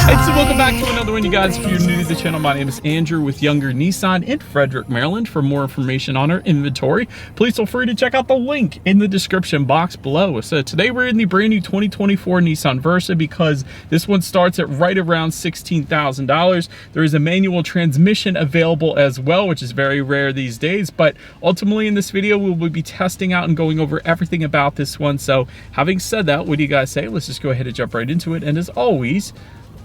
Hey, so welcome back to another one, you guys. If you're new to the channel, my name is Andrew with Younger Nissan in Frederick, Maryland. For more information on our inventory, please feel free to check out the link in the description box below. So today we're in the brand new 2024 Nissan Versa because this one starts at right around $16,000. There is a manual transmission available as well, which is very rare these days. But ultimately in this video, we will be testing out and going over everything about this one. So having said that, what do you guys say? Let's just go ahead and jump right into it. And as always,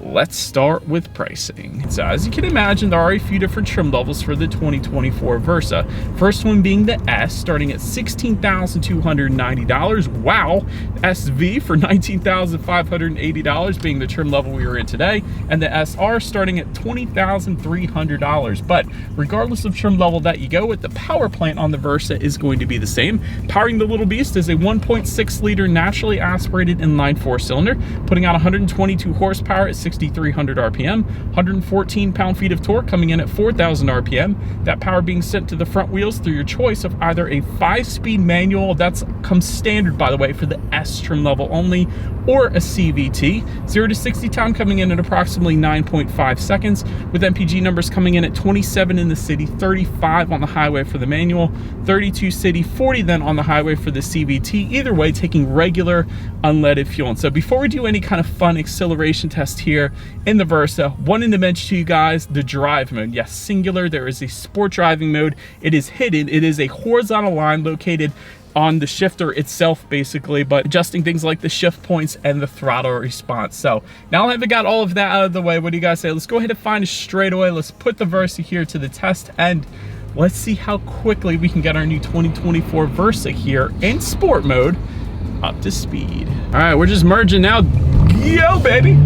let's start with pricing. So as you can imagine, there are a few different trim levels for the 2024 Versa. First one being the S, starting at $16,290. Wow. SV for $19,580 being the trim level we are in today. And the SR starting at $20,300. But regardless of trim level that you go with, the power plant on the Versa is going to be the same. Powering the little beast is a 1.6 liter naturally aspirated inline 4-cylinder, putting out 122 horsepower at 6,300 RPM, 114 pound-feet of torque coming in at 4,000 RPM. That power being sent to the front wheels through your choice of either a 5-speed manual, that's comes standard by the way for the S trim level only, or a CVT. 0 to 60 time coming in at approximately 9.5 seconds, with MPG numbers coming in at 27 in the city, 35 on the highway for the manual, 32 city, 40 then on the highway for the CVT. Either way, taking regular unleaded fuel. And so before we do any kind of fun acceleration test here in the Versa, wanting to mention to you guys the drive mode. Yes, singular. There is a sport driving mode. It is hidden. It is a horizontal line located on the shifter itself basically, but adjusting things like the shift points and the throttle response. So now that I've got all of that out of the way, what do you guys say? Let's go ahead and find a straightaway. Let's put the Versa here to the test and let's see how quickly we can get our new 2024 Versa here in sport mode up to speed. All right, we're just merging now. Yo, baby.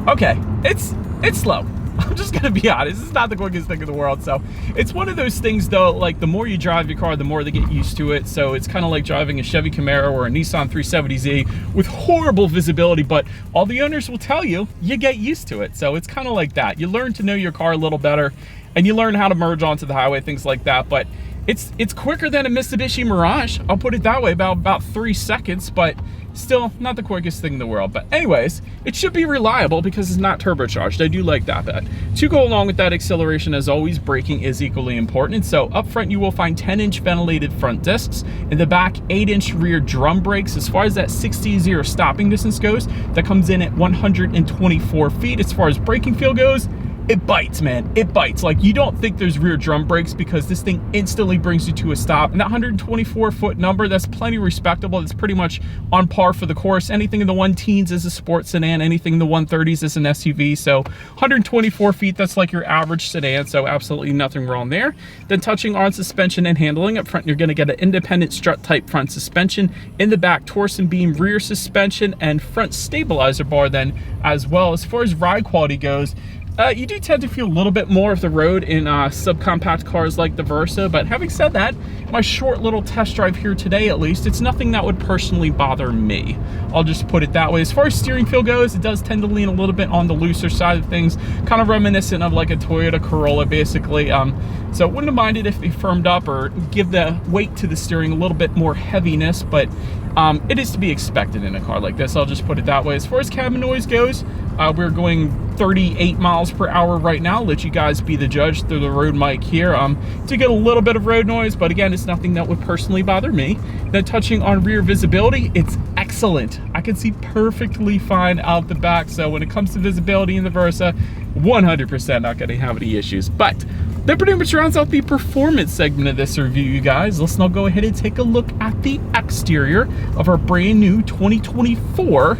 Okay, it's slow. I'm just gonna be honest, it's not the quickest thing in the world. So it's one of those things though, like the more you drive your car, the more they get used to it. So it's kind of like driving a Chevy Camaro or a Nissan 370Z with horrible visibility, but all the owners will tell you, you get used to it. So it's kind of like that. You learn to know your car a little better and you learn how to merge onto the highway, things like that. But it's quicker than a Mitsubishi Mirage, I'll put it that way, about 3 seconds, but still not the quickest thing in the world. But anyways, it should be reliable because it's not turbocharged. I do like that. But to go along with that acceleration, as always, braking is equally important. So up front, you will find 10-inch ventilated front discs. In the back, 8-inch rear drum brakes. As far as that 60-0 stopping distance goes, that comes in at 124 feet. As far as braking feel goes, it bites, man. It bites. Like, you don't think there's rear drum brakes because this thing instantly brings you to a stop. And that 124-foot number, that's plenty respectable. It's pretty much on par for the course. Anything in the 1-teens is a sports sedan. Anything in the 130s is an SUV. So 124 feet, that's like your average sedan. So absolutely nothing wrong there. Then touching on suspension and handling, up front, you're going to get an independent strut type front suspension. In the back, torsion beam rear suspension and front stabilizer bar then as well. As far as ride quality goes, you do tend to feel a little bit more of the road in subcompact cars like the Versa, but having said that, my short little test drive here today, at least, it's nothing that would personally bother me. I'll just put it that way. As far as steering feel goes, it does tend to lean a little bit on the looser side of things, kind of reminiscent of like a Toyota Corolla, basically. So wouldn't have minded if they firmed up or give the weight to the steering a little bit more heaviness, but it is to be expected in a car like this. I'll just put it that way. As far as cabin noise goes, we're going 38 miles per hour right now. Let you guys be the judge through the road mic here. To get a little bit of road noise, but again, it's nothing that would personally bother me. Then touching on rear visibility, it's excellent. I can see perfectly fine out the back. So when it comes to visibility in the Versa, 100% not going to have any issues. But that pretty much rounds out the performance segment of this review, you guys. Let's now go ahead and take a look at the exterior of our brand new 2024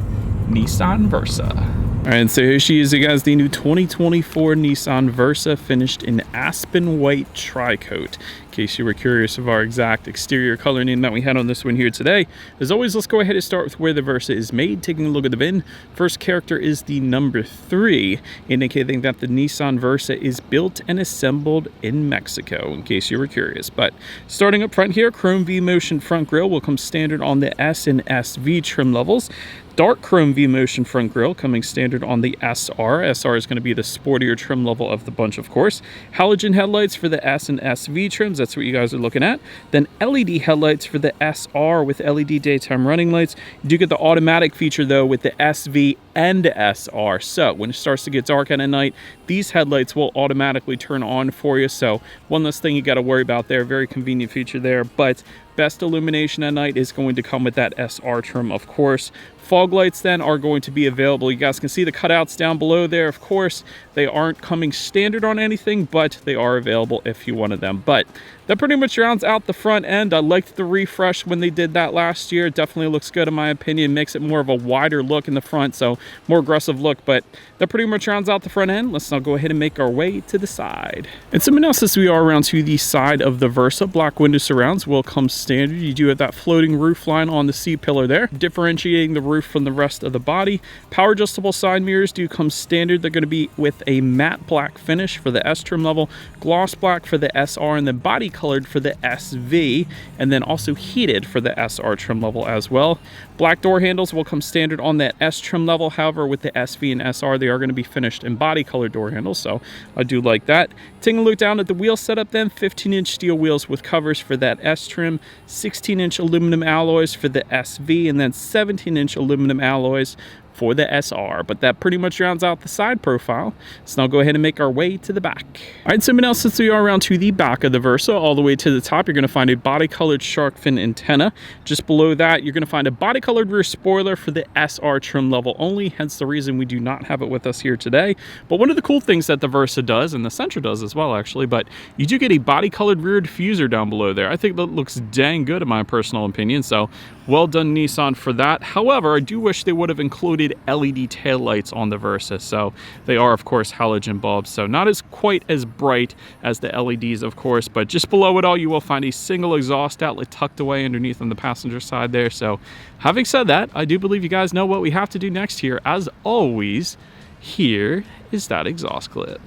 Nissan Versa. All right, so here she is, you guys, the new 2024 Nissan Versa, finished in aspen white tri-coat. In case you were curious of our exact exterior coloring that we had on this one here today. As always, let's go ahead and start with where the Versa is made. Taking a look at the VIN, first character is the number 3, indicating that the Nissan Versa is built and assembled in Mexico, in case you were curious. But starting up front here, chrome V-motion front grille will come standard on the S and SV trim levels. dark chrome V-Motion front grille coming standard on the SR. SR is going to be the sportier trim level of the bunch, of course. Halogen headlights for the S and SV trims. That's what you guys are looking at. Then LED headlights for the SR with LED daytime running lights. You do get the automatic feature, though, with the SV and SR. So when it starts to get dark at night, these headlights will automatically turn on for you. So one less thing you got to worry about there. Very convenient feature there. But best illumination at night is going to come with that SR trim, of course. Fog lights then are going to be available. You guys can see the cutouts down below there. Of course, they aren't coming standard on anything, but they are available if you wanted them. But that pretty much rounds out the front end. I liked the refresh when they did that last year. It definitely looks good in my opinion. Makes it more of a wider look in the front, so more aggressive look. But that pretty much rounds out the front end. Let's now go ahead and make our way to the side. And so now, since we are around to the side of the Versa, black window surrounds will come standard. You do have that floating roof line on the C-pillar there, differentiating the roof from the rest of the body. Power adjustable side mirrors do come standard. They're going to be with a matte black finish for the S trim level, gloss black for the SR, and then body colored for the SV, and then also heated for the SR trim level as well. Black door handles will come standard on that S trim level. However, with the SV and SR, they are going to be finished in body colored door handles, so I do like that. Taking a look down at the wheel setup then, 15-inch steel wheels with covers for that S trim, 16-inch aluminum alloys for the SV, and then 17-inch aluminum alloys for the SR. But that pretty much rounds out the side profile. So now go ahead and make our way to the back. All right, so now since we are around to the back of the Versa, all the way to the top, you're going to find a body colored shark fin antenna. Just below that, you're going to find a body colored rear spoiler for the SR trim level only, hence the reason we do not have it with us here today. But one of the cool things that the Versa does, and the Sentra does as well actually, but you do get a body colored rear diffuser down below there. I think that looks dang good in my personal opinion, so well done Nissan for that. However, I do wish they would have included LED taillights on the Versa. So they are, of course, halogen bulbs, so not as quite as bright as the LEDs, of course, but just below it all, you will find a single exhaust outlet tucked away underneath on the passenger side there. So having said that, I do believe you guys know what we have to do next here. As always, here is that exhaust clip.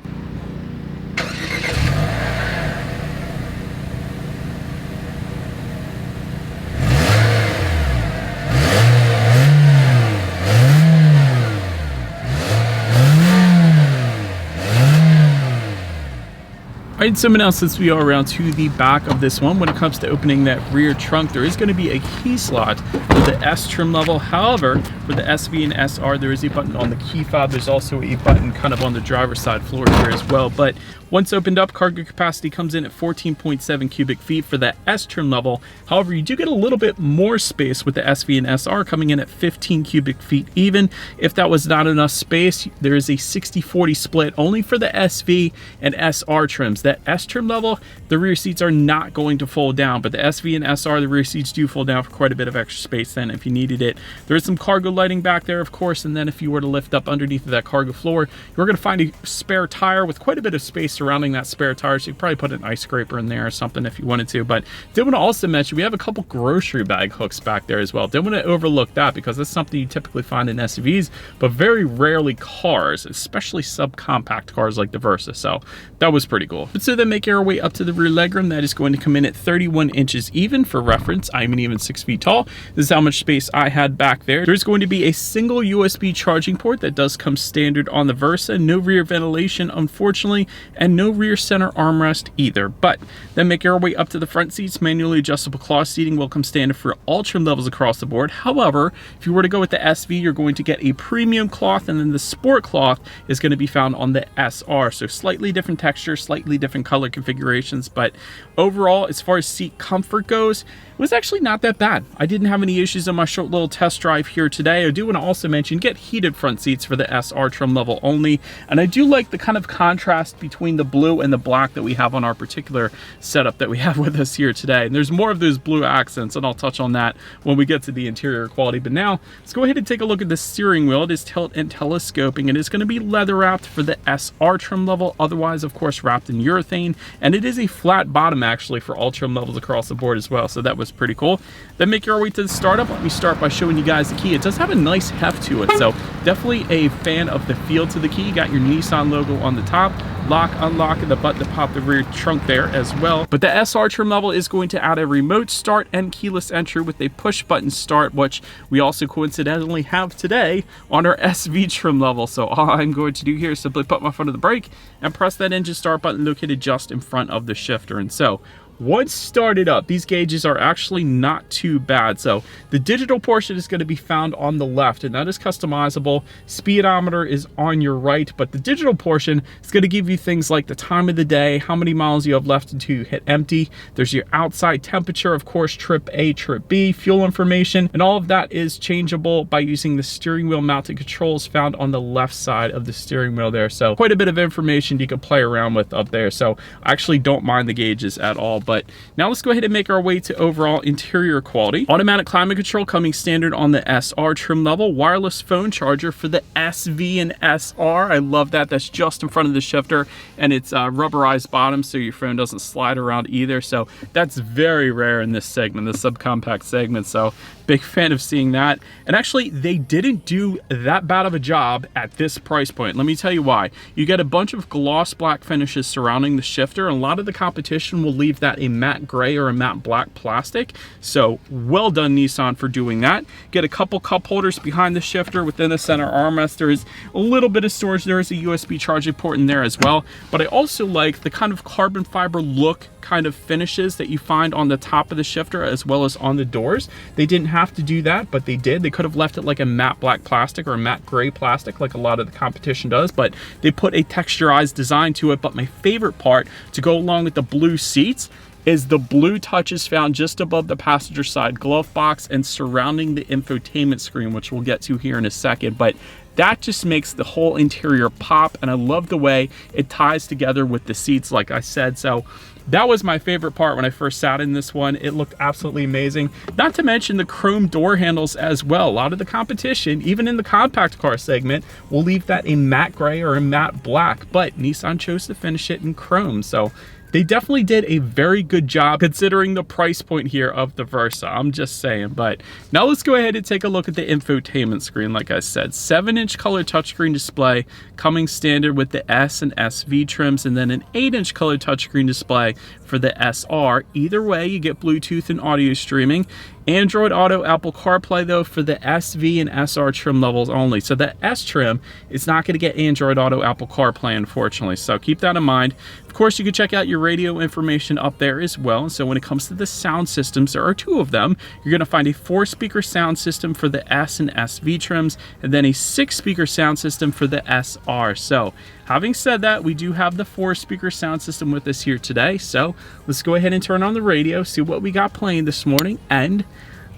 All right, so now since we are around to the back of this one, when it comes to opening that rear trunk, there is going to be a key slot for the S trim level. However, for the SV and SR, there is a button on the key fob. There's also a button kind of on the driver's side floor here as well. But once opened up, cargo capacity comes in at 14.7 cubic feet for that S trim level. However, you do get a little bit more space with the SV and SR coming in at 15 cubic feet even. If that was not enough space, there is a 60-40 split only for the SV and SR trims. That S trim level, the rear seats are not going to fold down, but the SV and SR, the rear seats do fold down for quite a bit of extra space then if you needed it. There is some cargo lighting back there, of course, and then if you were to lift up underneath of that cargo floor, you're going to find a spare tire with quite a bit of space surrounding that spare tire, so you could probably put an ice scraper in there or something if you wanted to. But did want to also mention we have a couple grocery bag hooks back there as well. Didn't want to overlook that because that's something you typically find in SUVs, but very rarely cars, especially subcompact cars like the Versa. So that was pretty cool. But so then making our way up to the rear legroom, that is going to come in at 31 inches even. For reference, I'm an even 6 feet tall. This is how much space I had back there. There's going to be a single USB charging port that does come standard on the Versa. No rear ventilation, unfortunately, and no rear center armrest either. But then making our way up to the front seats, manually adjustable cloth seating will come standard for all trim levels across the board. However, if you were to go with the SV, you're going to get a premium cloth, and then the sport cloth is going to be found on the SR. So slightly different texture, slightly different color configurations, but overall, as far as seat comfort goes, it was actually not that bad. I didn't have any issues on my short little test drive here today. I do want to also mention, get heated front seats for the SR trim level only, and I do like the kind of contrast between the blue and the black that we have on our particular setup that we have with us here today. And there's more of those blue accents, and I'll touch on that when we get to the interior quality. But now, let's go ahead and take a look at the steering wheel. It is tilt and telescoping, and it's going to be leather wrapped for the SR trim level, otherwise, of course, wrapped in Urethane. urethane, and it is a flat bottom actually for all trim levels across the board as well, so that was pretty cool. Then make your way to the startup. Let me start by showing you guys the key. It does have a nice heft to it, so definitely a fan of the feel to the key. You got your Nissan logo on the top, lock, unlock, and the button to pop the rear trunk there as well. But the SR trim level is going to add a remote start and keyless entry with a push button start, which we also coincidentally have today on our SV trim level. So all I'm going to do here is simply put my foot on the brake and press that engine start button located just in front of the shifter. And so once started up, these gauges are actually not too bad. So the digital portion is going to be found on the left, and that is customizable. Speedometer is on your right, but the digital portion is going to give you things like the time of the day, how many miles you have left until you hit empty. There's your outside temperature, of course, trip A, trip B, fuel information, and all of that is changeable by using the steering wheel mounted controls found on the left side of the steering wheel there. So quite a bit of information you can play around with up there. So I actually don't mind the gauges at all. But now let's go ahead and make our way to overall interior quality. Automatic climate control coming standard on the SR trim level. Wireless phone charger for the SV and SR. I love that. That's just in front of the shifter, and it's rubberized bottom so your phone doesn't slide around either. So that's very rare in this segment, the subcompact segment. So big fan of seeing that. And actually, they didn't do that bad of a job at this price point. Let me tell you why. You get a bunch of gloss black finishes surrounding the shifter, and a lot of the competition will leave that a matte gray or a matte black plastic. So well done, Nissan, for doing that. Get a couple cup holders behind the shifter within the center armrest. There is a little bit of storage. There is a USB charging port in there as well. But I also like the kind of carbon fiber look kind of finishes that you find on the top of the shifter as well as on the doors. They didn't have to do that, but they did. They could have left it like a matte black plastic or a matte gray plastic like a lot of the competition does, but they put a texturized design to it. But my favorite part to go along with the blue seats is the blue touches found just above the passenger side glove box and surrounding the infotainment screen, which we'll get to here in a second. But that just makes the whole interior pop, and I love the way it ties together with the seats, like I said. So that was my favorite part when I first sat in this one. It looked absolutely amazing. Not to mention the chrome door handles as well. A lot of the competition, even in the compact car segment, will leave that a matte gray or a matte black, but Nissan chose to finish it in chrome. So they definitely did a very good job considering the price point here of the Versa. I'm just saying. But now let's go ahead and take a look at the infotainment screen. Like I said, 7-inch color touchscreen display coming standard with the S and SV trims, and then an 8-inch color touchscreen display for the SR. Either way, you get Bluetooth and audio streaming. Android Auto, Apple CarPlay though for the SV and SR trim levels only. So the S trim is not going to get Android Auto, Apple CarPlay, unfortunately. So keep that in mind. Of course, you can check out your radio information up there as well. And so when it comes to the sound systems, there are two of them. You're going to find a 4-speaker sound system for the S and SV trims, and then a 6-speaker sound system for the SR. So having said that, we do have the 4-speaker sound system with us here today. So let's go ahead and turn on the radio, see what we got playing this morning, and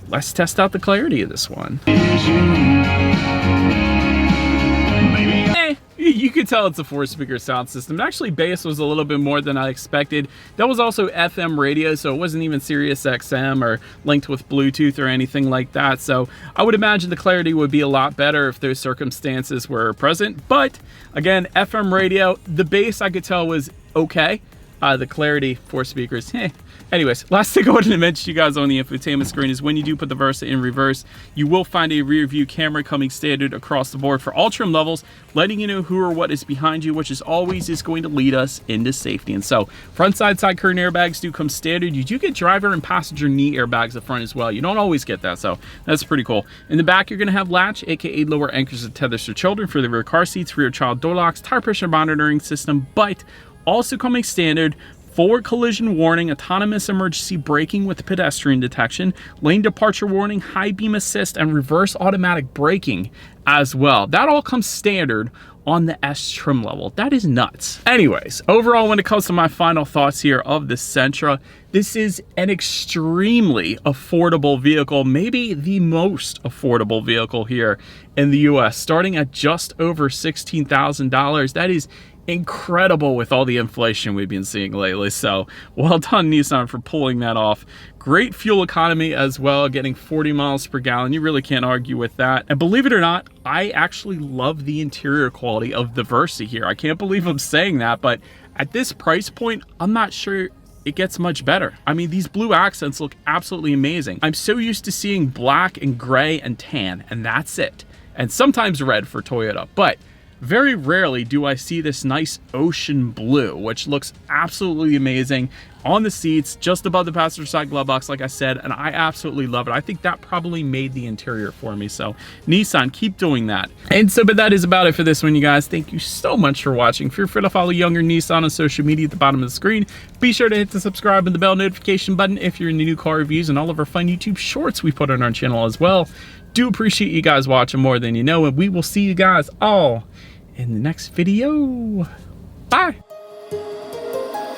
let's test out the clarity of this one. You could tell it's a 4-speaker sound system. Actually, bass was a little bit more than I expected. That was also FM radio, so it wasn't even Sirius XM or linked with Bluetooth or anything like that. So I would imagine the clarity would be a lot better if those circumstances were present. But again, FM radio, the bass I could tell was okay. The clarity, 4 speakers, Anyways, last thing I wanted to mention to you guys on the infotainment screen is when you do put the Versa in reverse, you will find a rear view camera coming standard across the board for all trim levels, letting you know who or what is behind you, which is always going to lead us into safety. And so front side curtain airbags do come standard. You do get driver and passenger knee airbags up front as well. You don't always get that, so that's pretty cool. In the back, you're going to have latch, aka lower anchors and tethers for children for the rear car seats, rear child door locks, tire pressure monitoring system, but also coming standard, forward collision warning, autonomous emergency braking with pedestrian detection, lane departure warning, high beam assist, and reverse automatic braking as well. That all comes standard on the S trim level. That is nuts. Anyways, overall, when it comes to my final thoughts here of the Sentra, this is an extremely affordable vehicle, maybe the most affordable vehicle here in the US, starting at just over $16,000. That is incredible with all the inflation we've been seeing lately. So well done, Nissan, for pulling that off. Great fuel economy as well, getting 40 miles per gallon. You really can't argue with that. And believe it or not, I actually love the interior quality of the Versa here. I can't believe I'm saying that, but at this price point, I'm not sure it gets much better. I mean, these blue accents look absolutely amazing. I'm so used to seeing black and gray and tan, and that's it. And sometimes red for Toyota, but very rarely do I see this nice ocean blue, which looks absolutely amazing on the seats, just above the passenger side glove box, like I said, and I absolutely love it. I think that probably made the interior for me. So Nissan, keep doing that. And so, but that is about it for this one, you guys. Thank you so much for watching. Feel free to follow Younger Nissan on social media at the bottom of the screen. Be sure to hit the subscribe and the bell notification button if you're into new car reviews and all of our fun YouTube shorts we put on our channel as well. Do appreciate you guys watching more than you know, and we will see you guys all in the next video. Bye.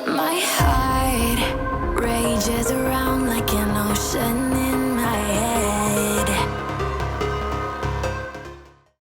My heart rages around like an ocean